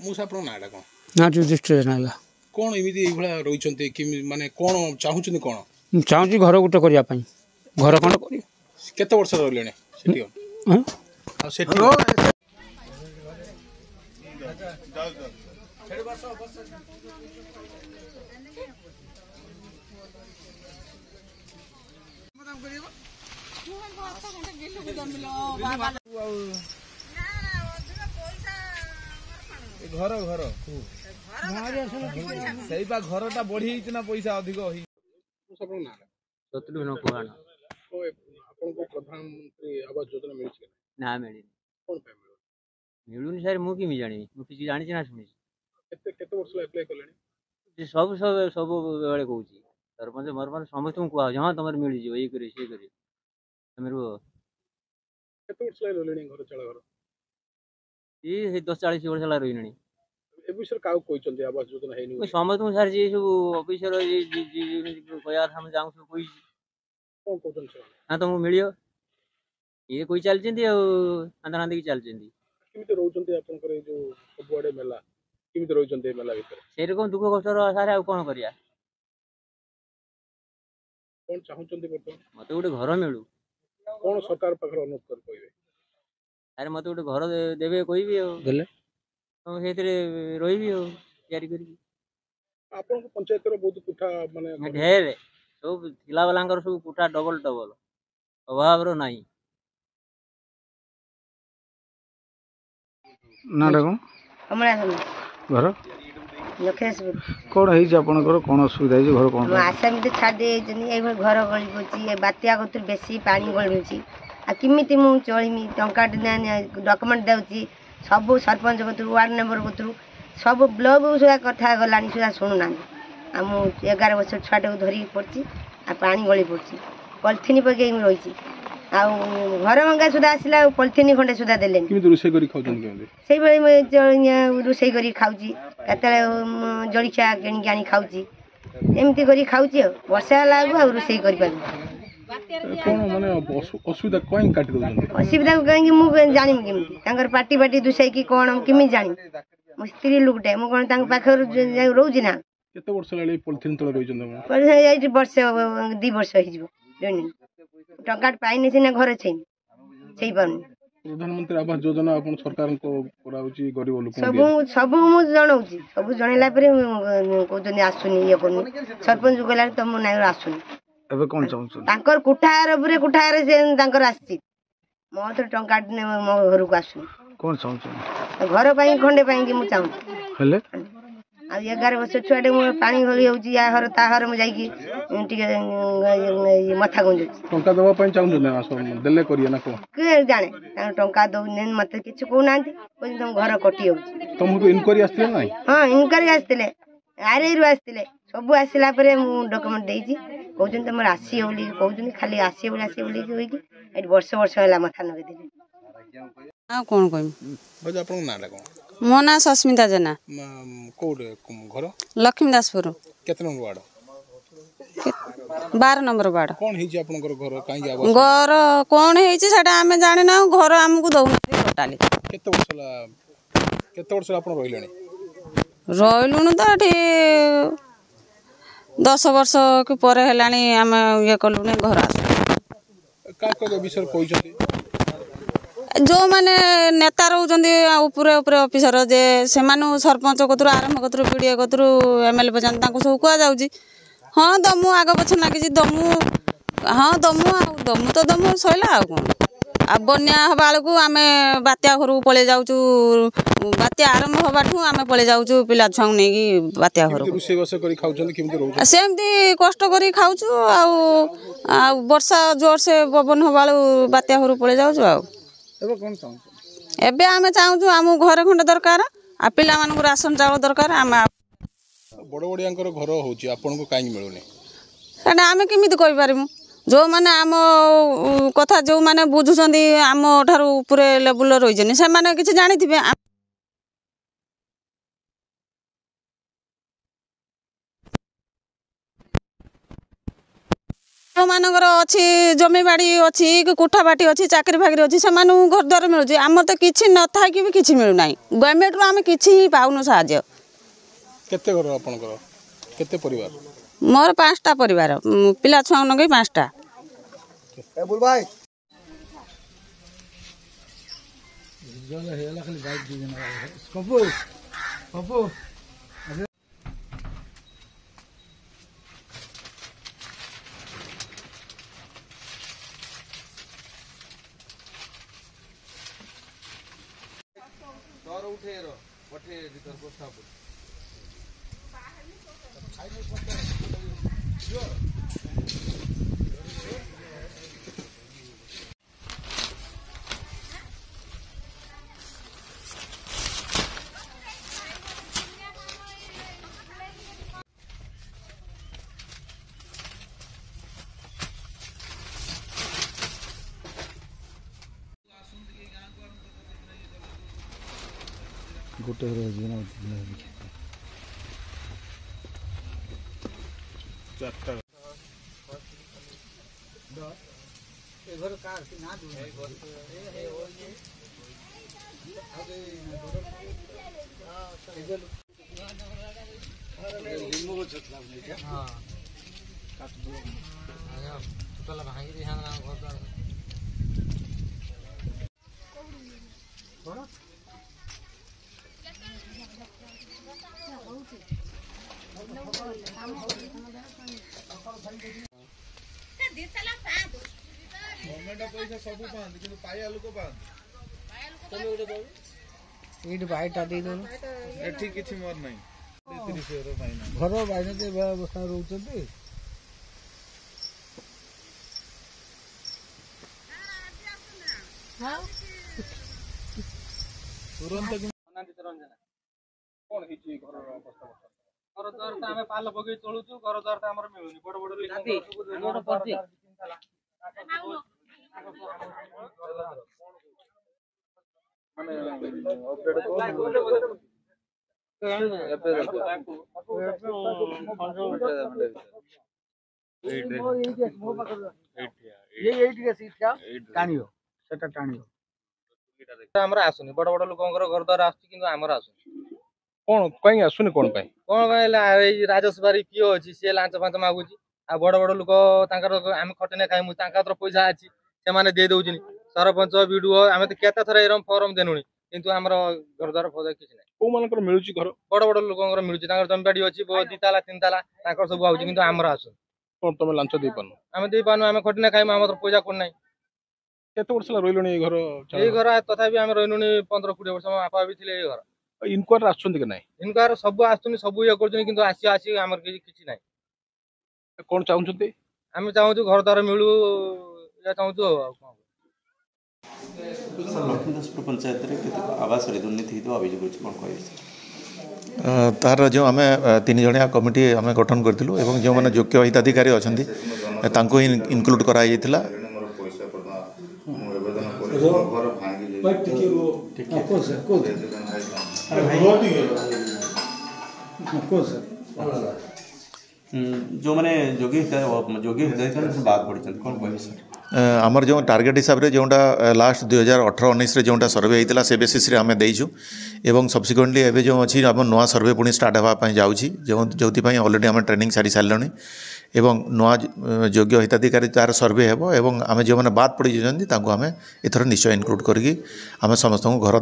मुझे आपन नाडा कोन ना युधिष्ठिर नाला कोन एमिति एई भला रहिचंती कि माने कोन चाहुचंती कोन चाहूँ घर गोटे करिया पई घर कोन करी केते वर्ष रहलेने सेठी आ सेठी घर घर सही पा घरटा बढ़ी ना पैसा अधिक शत्रुघ्न कुहाण प्रधानमंत्री आवास योजना मिली ना मिली कोन पे मिलूनी सर मु कि जानी मु किसी जानी ना शुणी केते केते वर्ष अप्लाई करलेनी सब सब सब बेले कहूँ सरपंच मरपंच समस्त कह हाँ तुम मिल जाए ये करी सी करी तुम रुह केते वर्ष रहलेनी घर चला घर ये 10-40 वर्ष है रही ए विषय का कोई चलते आवास योजना है नहीं समस्त सर जी सब ऑफिसर कया हम जाऊँ सब कोई कोन कोचन से हाँ तुमको मिलियो ये कोई चलती आंदा नांदी चलती किमिते रहउचंती आपन करे जो सबुआडे मेला किमिते रहउचंती मेला भीतर से रकम दुख कष्ट सारे आ कौन करिया कोन चाहुचंती बर्तमान मत गोटे घर मिलू कोन सरकार पाखर अनुरोध कर कहबे अरे मत गोटे घर देवे कहबी देले तुम से रही तैयारी करी आपन को पंचायत रो बहुत कुठा माने ढेर सब थिला वाला सब कुटा डबल डबल अभाव रो नहीं ना देखो कमला घर लखेशपुर कौन है आपनकर कौन असुविधा है घर कौन आशा मत छाड़ दे घर गली पड़ी बात्या कतु बेसी पानी गलुची आ किमिति मु चलमी टंका डॉक्यूमेंट देउची सब सरपंच कतु वार्ड मेंबर कतु सब ब्लॉक सुधा कथा गलानी सुधा शुणुना आ मु 11 वर्ष छुआटे को धरिक पड़ी आ पानी गली पड़ी पॉलिथिन पकई रही आ घर भंगा सुधा आसला पॉलिथिन खंडे सुधा देले किमिते रोसे करी खाउचन केमते सेई बेले रोसे करी खाउची केतले जळिखिया किणी आनी खाउची एमती करी खाउची वर्षा लागू आ रोसे करी पारू कोन माने असुविधा कोइन काटी दोचंती असुविधा कहीं मु जानी केमती तांकर पार्टी पार्टी दुसई की कोन किमि जानी मो स्त्री लोकटे मु कोन तांक पाखर रहउची ना केते वर्ष लाली पॉलिथिन तळे रहिचंती पर जाई वर्ष 2 वर्ष हिजबो जनी टंका पाइने सिना घर छै छै पाउनी प्रधानमंत्री आवास योजना अपन सरकार को कराउची गरीब लोक सब सब मु जणाउची सब जणैला परे कोजनी आसुनी ये कोनी सरपंच गला त मु नाइ आसुनी एबे कौन चाहू तांकर कुठार बुरे कुठार से तांकर आसी मो तो टंका मो घर को आसुनी कौन चाहू घर पाई खंडे पाई कि मु चाहू हेले आ 11 वर्ष छुआटे मो पानी गली होउची या हर ता हर मु जाई की टिके मथा गुंजु टंका दवा पई चाहू ना देले करिया ना को के जाने ता टंका दउ ने मते किछ को नांती कोन तुम घर कटी होउची तुमको इनक्वारी आस्ते ना हां इनक्वारी आस्तेले आरे रु आस्तेले सब आसिला परे मु डॉक्यूमेंट देइची कहउछन तमर आसी होली कहउछन खाली आसी बोली होई की एट वर्ष वर्ष होला मथा नगे देले आ कोन कोइ बज आपन नाडा कोन मो ना सस्मिता जेना कोडे घर लक्ष्मीदासपुर केते नंबर वार्ड 12 नंबर वार्ड कोन हिची आपन घर काई आवास घर कोन हेची सेटा हमें जाने ना घर हमकु दउ टोटाली केते वर्ष आपन रहिलेनी रहिलुनु त एठी 10 वर्ष के परे हेलानी हम ये कलुने घर आसु का विषय कोइ छथि जो माने नेता रहउचंदी ऊपरे ऊपरे ऑफिसर जे सेमानु सरपंच कतरु आरंभ कतरु पीडीए कतरु एमएलए पर्यंत तांको सब कुआ जाउची हां दमु आग पछ लागिची दमु हां दमु तो दमु सइला आ कोन आ बन्या हबाळकु आमे बात्या घरु पळे जाउचु बात्या आरंभ हबाठु आमे पळे जाउचु पिला छंग नेगी बात्या घरु रुसे बस करी खाउचंदी किमते रहउछ सेमती कष्ट करी खाउचु आ वर्षा जोर से पवन हबाळु बात्या घरु पळे जाउचु आ एबे कोन चाहू एबे आमे चाहूचु आमु घर खंड दरकार आ पिला मानकु राशन चावल दरकार आमे बड़ बड़ियांकर घर होची आपन को काई मिलुने सेटा आमे किमिति कहि पारिमु जो माने आम कथा जो माने बुझुचंदी आम ठारू ऊपरे लेवल रहिजनी से माने किछि जानिथिबे ଯେଉଁମାନଙ୍କର ଅଛି ଜମିବାଡ଼ି ଅଛି କି କୋଠାବାଟି ଅଛି ଚାକିରି ଫାକିରି ଅଛି ସେମାନଙ୍କୁ ଘର ଦ୍ୱାର ମିଳୁଛି ଆମର ତ କିଛି ନଥାଇକି ବି କିଛି ମିଳୁନାହିଁ ଗଭର୍ଣ୍ଣମେଣ୍ଟରୁ ଆମେ କିଛି ହିଁ ପାଉନୁ ସାହାଯ୍ୟ। କେତେ ଘର ଆପଣଙ୍କର କେତେ ପରିବାର? ମୋର 5ଟା ପରିବାର ପିଲା ଛୁଆଙ୍କୁ ଲଗେଇ 5ଟା। ଗୋଟେ ଚାରିଟା ଗଭର୍ଣ୍ଣମେଣ୍ଟ ପଇସା ସବୁ ପାଆନ୍ତି କିନ୍ତୁ ପାଇବା ଲୋକ ପାଆନ୍ତି। ଏଇଠି ବାଇଟା ଦେଇଦେଲୁ ଏଠି କିଛି ମୋର ନାହିଁ 30,000 ପାଇନା। ଘର ବାଇରେ ବ୍ୟବସ୍ଥା ରହୁଛନ୍ତି। ତୁରନ୍ତ କଣ ହେଇଛି ଘରର ଅବସ୍ଥା? ଘର ଦ୍ୱାର ତ ଆମେ ପାଲ ପକେଇ ଚଳୁଛୁ ଘର ଦ୍ୱାର ତ ଆମର ମିଳୁନି ବଡ ବଡ ଲୋକଙ୍କ ଟାଣିବ ସେଟା ଟାଣିବ ଆମର ଆସୁନି ବଡ ବଡ ଲୋକଙ୍କର ଘର ଦ୍ୱାର ଆସୁଛି କିନ୍ତୁ ଆମର ଆସୁନି। କଣ କାଇଁ ଆସୁନି କଣ ପାଇଁ? କଣ କହିଲା ଏଇ ରାଜସ୍ୱାରୀ କିଏ ଅଛି ସିଏ ଲାଞ୍ଚ ଫାଞ୍ଚ ମାଗୁଛି ଆଉ ବଡ ବଡ ଲୋକ ତାଙ୍କର ଆମେ ଖଟନେ ଖାଇମୁ ତାଙ୍କ ହାତରେ ପଇସା ଅଛି ସେମାନେ ଦେଇ ଦଉଛନ୍ତି ସରପଞ୍ଚ ବିଡିଓ ଆମେ ତ କେତେ ଥର ଏରମ ଫର୍ମ ଦେଲୁଣି କିନ୍ତୁ ଆମର ଘର ଦ୍ୱାର ଫଦ କିଛି ନାହିଁ। କୋଉ ମାନଙ୍କର ମିଳୁଛି ଘର? ବଡ ବଡ ଲୋକଙ୍କର ମିଳୁଛି ତାଙ୍କର ଜମିବାଡି ଅଛି 2 ତାଲା 3 ତାଲା ତାଙ୍କର ସବୁ ଆଉଛି କିନ୍ତୁ ଆମର ଆସୁନି। କଣ ତମେ ଲାଞ୍ଚ ଦେଇପାରୁନ? ଆମେ ଦେଇପାରୁନୁ ଆମେ ଖଟିନେ ଖାଇମୁ ଆମର ପଇସା କୋଣ ନାହିଁ। କେତେ ବର୍ଷ ହେଲା ରହିଲଣି ଏଇ ଘର? ଏଇ ଘର ତଥାପି ଆମେ ରହିଲୁଣି 15-20 ବର୍ଷ ମୋ ବାପା ବି ଥିଲେ ଏଇ ଘର। ଇନକ୍ୱାରି ଆସୁଛନ୍ତି କି ନାଇଁ? ଇନକ୍ୱାରି ସବୁ ଆସୁଛନ୍ତି ସବୁ ଇଏ କରୁଛନ୍ତି କିନ୍ତୁ ଆସି ଆମର କିଛି ନାହିଁ। କଣ ଚାହୁଁଛନ୍ତି? ଆମେ ଚାହୁଁଛୁ ଘର ଦ୍ୱାର ମିଳୁ ଚାହୁଁଛୁ ଆଉ କଣ। ଲକ୍ଷ୍ମୀଦାସପୁର ପଞ୍ଚାୟତରେ କେତେକ ଆବାସରେ ଦୁର୍ନୀତି ହେଇଥିବା ଅଭିଯୋଗ ଅଛି କ'ଣ କହିବେ? ତାର ଯେଉଁ ଆମେ 3 ଜଣିଆ କମିଟି ଆମେ ଗଠନ କରିଥିଲୁ ଏବଂ ଯେଉଁମାନେ ଯୋଗ୍ୟ ହିତାଧିକାରୀ ଅଛନ୍ତି ତାଙ୍କୁ ହିଁ ଇନକ୍ଲୁଡ୍ କରାଯାଇଥିଲା। ଯେଉଁମାନେ ଯୋଗ୍ୟ ହିତାଧିକାରୀ ବାଦ ପଡ଼ିଛନ୍ତି କ'ଣ କହିବେ ସାର୍? ଆମର ଯେଉଁ ଟାର୍ଗେଟ୍ ହିସାବରେ ଯେଉଁଟା ଲାଷ୍ଟ 2018-19ରେ ଯେଉଁଟା ସର୍ଭେ ହେଇଥିଲା ସେ ବେସିସ୍ରେ ଆମେ ଦେଇଛୁ ଏବଂ ସବସିକ୍ୱେଣ୍ଟଲି ଏବେ ଯେଉଁ ଅଛି ଆମ ନୂଆ ସର୍ଭେ ପୁଣି ଷ୍ଟାର୍ଟ ହେବା ପାଇଁ ଯାଉଛି ଯେଉଁଥିପାଇଁ ଅଲରେଡ଼ି ଆମେ ଟ୍ରେନିଂ ସାରି ସାରିଲୁଣି ଏବଂ ନୂଆ ଯୋଗ୍ୟ ହିତାଧିକାରୀ ତାର ସର୍ଭେ ହେବ ଏବଂ ଆମେ ଯେଉଁମାନେ ବାଦ ପଡ଼ିଯାଇଛନ୍ତି ତାଙ୍କୁ ଆମେ ଏଥର ନିଶ୍ଚୟ ଇନକ୍ଲୁଡ୍ କରିକି ଆମେ ସମସ୍ତଙ୍କୁ ଘର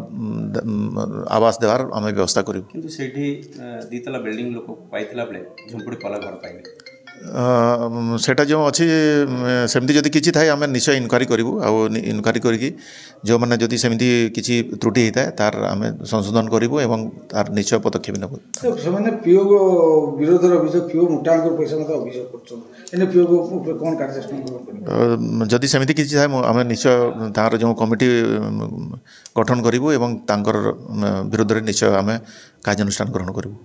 ଆବାସ ଦେବାର ଆମେ ବ୍ୟବସ୍ଥା କରିବୁ। କିନ୍ତୁ ସେଇଠି 2 ତାଲା ବିଲ୍ଡିଂ ଲୋକ ପାଇଥିଲା ବେଳେ ଝୁମ୍ପୁଡ଼ି କଲା ଘର ପାଇଲେ সেটা যে অছি সেমতি যদি কিছু থাকে আমি নিশ্চয় ইনকোয়ারি করবু আর ইনকোয়ারি করি যে যদি সেমতি কিছু ত্রুটি হয়ে থাকে তার আমি সংশোধন করবু এবং তার নিশ্চয় পদক্ষেপ নেব। ସେମାନେ ପିଓ ବିରୋଧରେ ଅଭିଯୋଗ ପିଓ ମୋଟାଙ୍କର ପଇସା ମଧ୍ୟ ଅଭିଯୋଗ କରୁଛନ୍ତି ଏନେ ପିଓ ଉପରେ କ'ଣ କାର୍ଯ୍ୟାନୁଷ୍ଠାନ କରିବେ? ଯଦି ସେମିତି କିଛି ଥାଏ ଆମେ ନିଶ୍ଚୟ ତାଙ୍କର ଯେଉଁ କମିଟି ଗଠନ କରିବୁ ଏବଂ ତାଙ୍କର ବିରୋଧରେ ନିଶ୍ଚୟ ଆମେ କାର୍ଯ୍ୟାନୁଷ୍ଠାନ ଗ୍ରହଣ କରିବୁ।